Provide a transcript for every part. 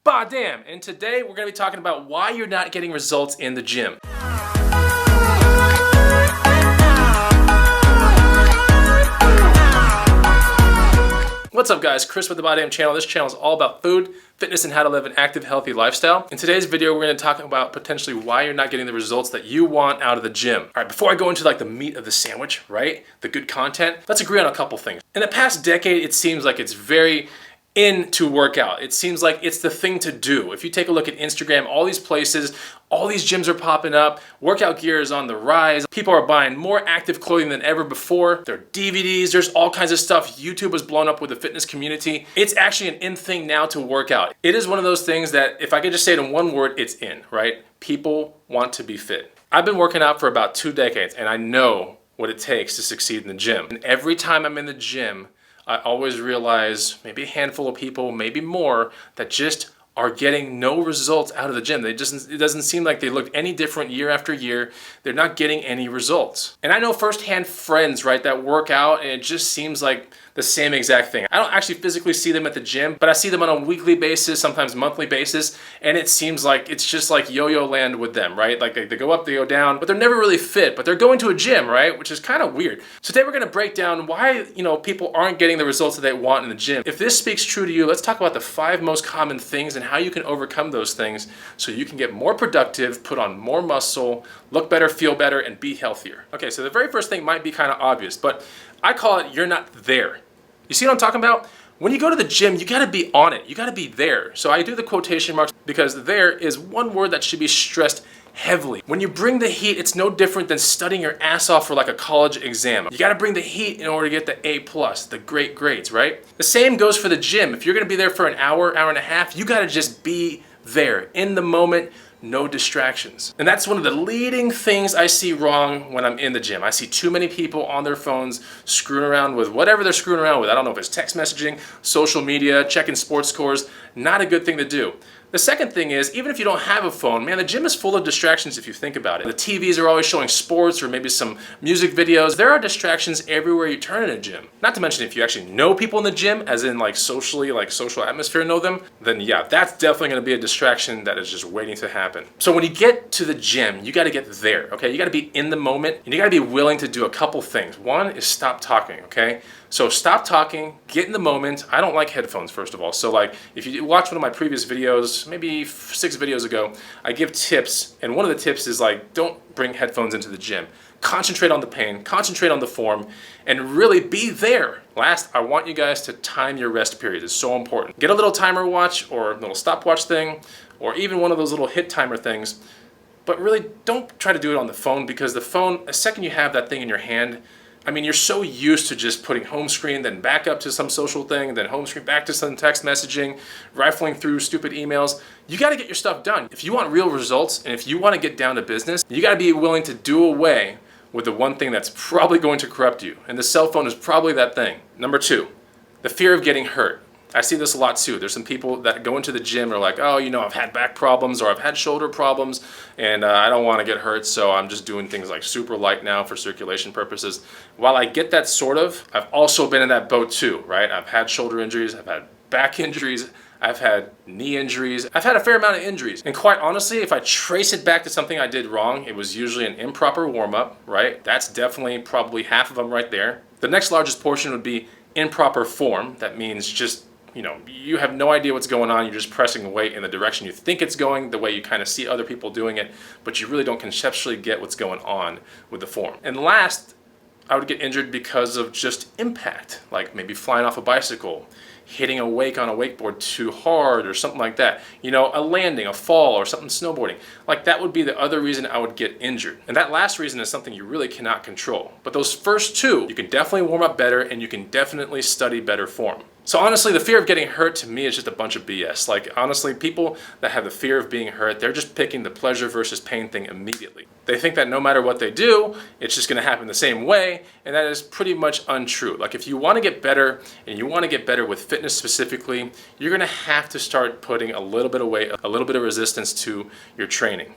Bah damn! And today we're going to be talking about why you're not getting results in the gym. What's up guys, Chris with the Bah Damn channel. This channel is all about food, fitness, and how to live an active, healthy lifestyle. In today's video, we're going to talk about potentially why you're not getting the results that you want out of the gym. All right, before I go into like the meat of the sandwich, right? The good content, let's agree on a couple things. In the past decade, it seems like it's very in to work out. It seems like it's the thing to do. If you take a look at Instagram, all these places, all these gyms are popping up. Workout gear is on the rise. People are buying more active clothing than ever before. There are DVDs, there's all kinds of stuff. YouTube was blown up with the fitness community. It's actually an in thing now to work out. It is one of those things that if I could just say it in one word, it's in, right? People want to be fit. I've been working out for about 2 decades and I know what it takes to succeed in the gym. And every time I'm in the gym, I always realize maybe a handful of people, maybe more, that just are getting no results out of the gym. It doesn't seem like they look any different year after year. They're not getting any results. And I know firsthand friends, right, that work out and it just seems like the same exact thing. I don't actually physically see them at the gym, but I see them on a weekly basis, sometimes monthly basis, and it seems like it's just like yo-yo land with them, right? Like they go up, they go down, but they're never really fit, but they're going to a gym, right? Which is kind of weird. So today we're gonna break down why, people aren't getting the results that they want in the gym. If this speaks true to you, let's talk about the 5 most common things and how you can overcome those things so you can get more productive, put on more muscle, look better, feel better, and be healthier. Okay, so the very first thing might be kind of obvious, but I call it you're not there. You see what I'm talking about? When you go to the gym, you gotta be on it. You gotta be there. So I do the quotation marks because there is one word that should be stressed heavily. When you bring the heat, it's no different than studying your ass off for like a college exam. You gotta bring the heat in order to get the A+, the great grades, right? The same goes for the gym. If you're gonna be there for an hour, hour and a half, you gotta just be there in the moment. No distractions. And that's one of the leading things I see wrong when I'm in the gym. I see too many people on their phones screwing around with whatever they're screwing around with. I don't know if it's text messaging, social media, checking sports scores. Not a good thing to do. The second thing is, even if you don't have a phone, man, the gym is full of distractions if you think about it. The TVs are always showing sports or maybe some music videos. There are distractions everywhere you turn in a gym. Not to mention if you actually know people in the gym, as in like socially, like social atmosphere know them, then yeah, that's definitely gonna be a distraction that is just waiting to happen. So when you get to the gym, you gotta get there, okay? You gotta be in the moment and you gotta be willing to do a couple things. One is stop talking, okay? So stop talking, get in the moment. I don't like headphones, first of all. So like, if you watch one of my previous videos, maybe 6 videos ago, I give tips. And one of the tips is like, don't bring headphones into the gym. Concentrate on the pain, concentrate on the form, and really be there. Last, I want you guys to time your rest period. It's so important. Get a little timer watch or a little stopwatch thing, or even one of those little hit timer things. But really, don't try to do it on the phone because the phone, the second you have that thing in your hand, I mean, you're so used to just putting home screen, then back up to some social thing, then home screen back to some text messaging, rifling through stupid emails. You gotta get your stuff done. If you want real results and if you wanna get down to business, you gotta be willing to do away with the one thing that's probably going to corrupt you. And the cell phone is probably that thing. Number 2, the fear of getting hurt. I see this a lot too. There's some people that go into the gym and are like, oh, I've had back problems or I've had shoulder problems and I don't want to get hurt, so I'm just doing things like super light now for circulation purposes. While I get that sort of, I've also been in that boat too, right? I've had shoulder injuries, I've had back injuries, I've had knee injuries, I've had a fair amount of injuries. And quite honestly, if I trace it back to something I did wrong, it was usually an improper warm-up, right? That's definitely probably half of them right there. The next largest portion would be improper form. That means just you have no idea what's going on. You're just pressing weight in the direction you think it's going, the way you kind of see other people doing it, but you really don't conceptually get what's going on with the form. And last, I would get injured because of just impact, like maybe flying off a bicycle, hitting a wake on a wakeboard too hard or something like that. A landing, a fall, or something snowboarding. Like that would be the other reason I would get injured. And that last reason is something you really cannot control. But those first 2, you can definitely warm up better and you can definitely study better form. So honestly, the fear of getting hurt to me is just a bunch of BS. Like honestly, people that have the fear of being hurt, they're just picking the pleasure versus pain thing immediately. They think that no matter what they do, it's just gonna happen the same way, and that is pretty much untrue. Like if you wanna get better, and you wanna get better with fitness specifically, you're gonna have to start putting a little bit of weight, a little bit of resistance to your training.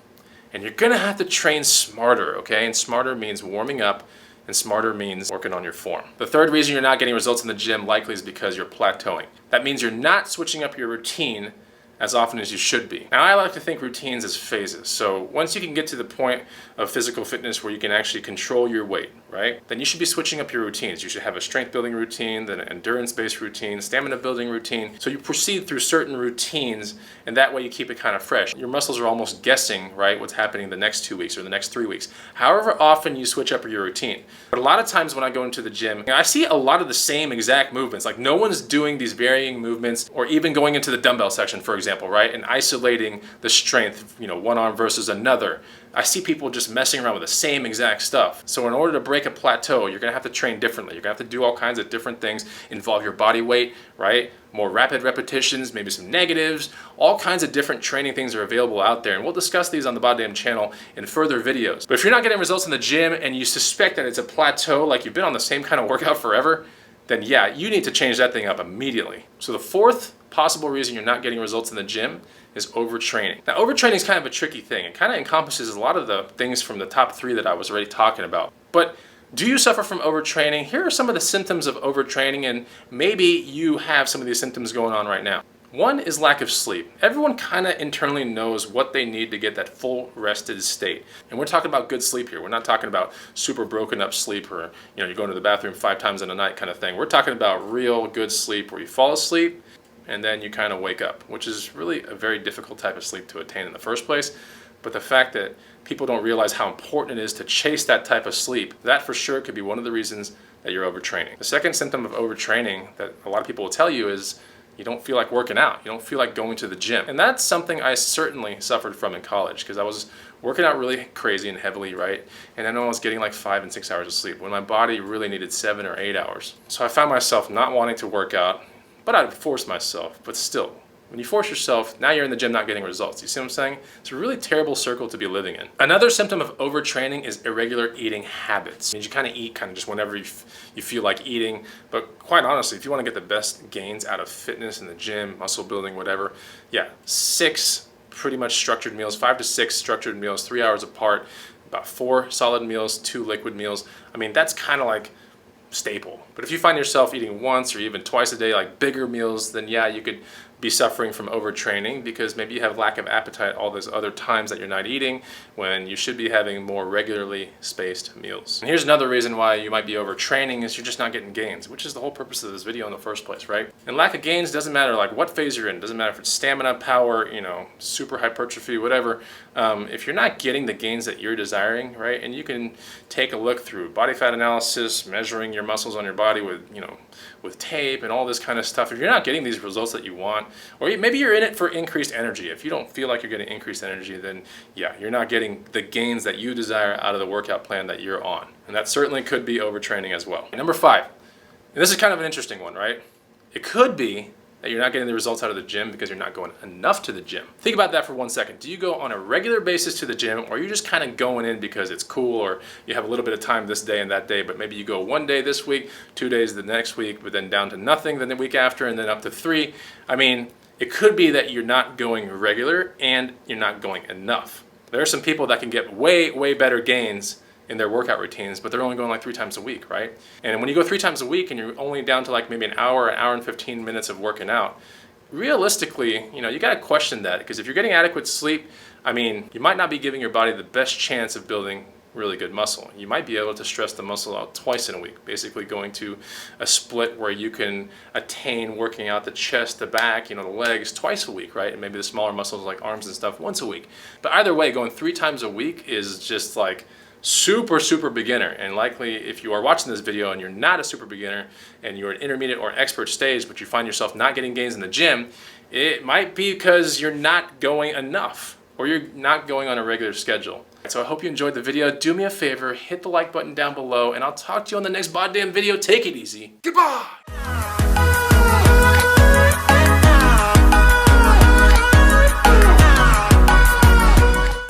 And you're gonna have to train smarter, okay? And smarter means warming up, and smarter means working on your form. The third reason you're not getting results in the gym likely is because you're plateauing. That means you're not switching up your routine as often as you should be. Now, I like to think routines as phases. So once you can get to the point of physical fitness where you can actually control your weight, right? Then you should be switching up your routines. You should have a strength building routine, then an endurance-based routine, stamina building routine. So you proceed through certain routines, and that way you keep it kind of fresh. Your muscles are almost guessing, right, what's happening the next 2 weeks or the next 3 weeks. However often you switch up your routine. But a lot of times when I go into the gym, I see a lot of the same exact movements. Like no one's doing these varying movements, or even going into the dumbbell section, for example, right? And isolating the strength, one arm versus another. I see people just messing around with the same exact stuff. So in order to break a plateau, you're gonna have to train differently. You're gonna have to do all kinds of different things, involve your body weight, right? More rapid repetitions, maybe some negatives, all kinds of different training things are available out there. And we'll discuss these on the Boddam channel in further videos. But if you're not getting results in the gym and you suspect that it's a plateau, like you've been on the same kind of workout forever, then yeah, you need to change that thing up immediately. So the fourth possible reason you're not getting results in the gym is overtraining. Now, overtraining is kind of a tricky thing. It kind of encompasses a lot of the things from the top 3 that I was already talking about. But do you suffer from overtraining? Here are some of the symptoms of overtraining, and maybe you have some of these symptoms going on right now. One is lack of sleep. Everyone kind of internally knows what they need to get that full rested state. And we're talking about good sleep here. We're not talking about super broken up sleep or you're going to the bathroom 5 times in a night kind of thing. We're talking about real good sleep where you fall asleep and then you kind of wake up, which is really a very difficult type of sleep to attain in the first place. But the fact that people don't realize how important it is to chase that type of sleep, that for sure could be one of the reasons that you're overtraining. The second symptom of overtraining that a lot of people will tell you is you don't feel like working out. You don't feel like going to the gym. And that's something I certainly suffered from in college, because I was working out really crazy and heavily, right? And I know I was getting like 5 and 6 hours of sleep when my body really needed 7 or 8 hours. So I found myself not wanting to work out, but I'd force myself. But still, when you force yourself, now you're in the gym not getting results. You see what I'm saying? It's a really terrible circle to be living in. Another symptom of overtraining is irregular eating habits. It means you kind of eat just whenever you feel like eating. But quite honestly, if you want to get the best gains out of fitness in the gym, muscle building, whatever, yeah, 6 pretty much structured meals, 5 to 6 structured meals, 3 hours apart, about 4 solid meals, 2 liquid meals. I mean, that's kind of like staple. But if you find yourself eating once or even twice a day, like bigger meals, then yeah, you could be suffering from overtraining, because maybe you have lack of appetite all those other times that you're not eating when you should be having more regularly spaced meals. And here's another reason why you might be overtraining is you're just not getting gains, which is the whole purpose of this video in the first place, right? And lack of gains doesn't matter like what phase you're in. It doesn't matter if it's stamina, power, super hypertrophy, whatever. If you're not getting the gains that you're desiring, right? And you can take a look through body fat analysis, measuring your muscles on your body with tape and all this kind of stuff. If you're not getting these results that you want, or maybe you're in it for increased energy. If you don't feel like you're getting increased energy, then yeah, you're not getting the gains that you desire out of the workout plan that you're on. And that certainly could be overtraining as well. Number 5, and this is kind of an interesting one, right? It could be that you're not getting the results out of the gym because you're not going enough to the gym. Think about that for 1 second. Do you go on a regular basis to the gym, or are you just kind of going in because it's cool, or you have a little bit of time this day and that day, but maybe you go 1 day this week, 2 days the next week, but then down to nothing then the week after, and then up to 3. I mean, it could be that you're not going regular and you're not going enough. There are some people that can get way, way better gains in their workout routines, but they're only going like 3 times a week, right? And when you go 3 times a week and you're only down to like maybe an hour and 15 minutes of working out, realistically, you gotta question that, because if you're getting adequate sleep, I mean, you might not be giving your body the best chance of building really good muscle. You might be able to stress the muscle out twice in a week, basically going to a split where you can attain working out the chest, the back, the legs twice a week, right? And maybe the smaller muscles like arms and stuff once a week. But either way, going 3 times a week is just like super, super beginner. And likely if you are watching this video and you're not a super beginner and you're an intermediate or expert stage, but you find yourself not getting gains in the gym, it might be because you're not going enough, or you're not going on a regular schedule. So I hope you enjoyed the video. Do me a favor, hit the like button down below, and I'll talk to you on the next Boddam video. Take it easy. Goodbye!